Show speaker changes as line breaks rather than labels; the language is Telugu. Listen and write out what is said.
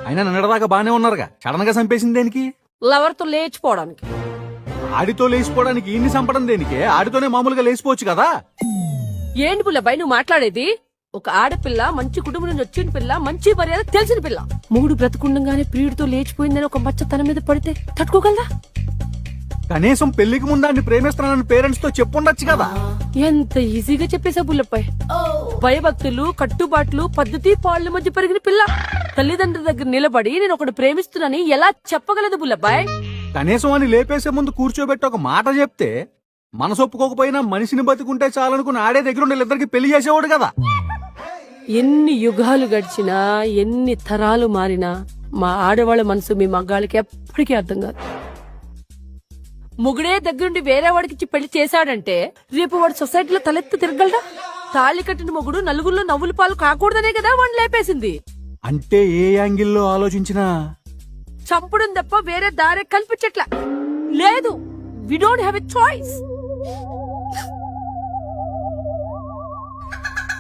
అయినా నిన్నటిదాకా బానే ఉన్నారుగా, సడన్ గా చంపేసింది దేనికి?
లవర్ తో లేచిపోవడానికి.
ఆడితో లేచిపోవడానికి ఇన్ని చంపడం దేనికే? ఆడితోనే మామూలుగా లేచిపోవచ్చు కదా.
ఏంటి పుల్లబాయ్ నువ్వు మాట్లాడేది? ఒక ఆడపిల్ల, మంచి కుటుంబం నుంచి వచ్చిన పిల్ల, మంచి మర్యాద తెలిసిన పిల్ల, మూడు బ్రతుకుండగానే ప్రియుడితో లేచిపోయిందని ఒక మచ్చ తన మీద పడితే తట్టుకోగలదా?
కనీసం పెళ్లికి ముందాన్ని ప్రేమిస్తున్నానని పేరెంట్స్ తో చెప్పుండొచ్చు కదా.
ఎంత ఈజీగా చెప్పేశా పుల్లబాయ్. భయభక్తులు, కట్టుబాట్లు, పద్ధతి పాళ్ళ మధ్య పెరిగిన పిల్ల తల్లిదండ్రుల దగ్గర నిలబడి నేను ఒకటి ప్రేమిస్తున్నానని ఎలా చెప్పగలదు పుల్లబాయ్?
కనీసం అని లేపేసే ముందు కూర్చోబెట్టి ఒక మాట చెప్తే మనసు ఒప్పుకోకపోయినా మనిషిని బతుకుంటే చాలనుకుని ఆడే దగ్గర ఉండే ఇద్దరికి పెళ్లి చేసేవాడు కదా.
ఎన్ని యుగాలు గడిచినా, ఎన్ని తరాలు మారినా మా ఆడవాళ్ళ మనసు మీ మగాళ్ళకి ఎప్పటికీ అర్థం కాదు. ముగుడే దగ్గరుండి వేరే వాడికి పెళ్లి చేశాడంటే రేపు వాడు సొసైటీలో తలెత్తి తిరగలడా? తాళి కట్టిన మొగుడు నలుగురిలో నవ్వుల పాలు కాకూడదనే కదా వాడిని లేపేసింది.
అంటే ఏ యాంగిల్లో ఆలోచించినా
చంపడం తప్ప వేరే దారి కల్పించట్లా. లేదు, we don't have a choice.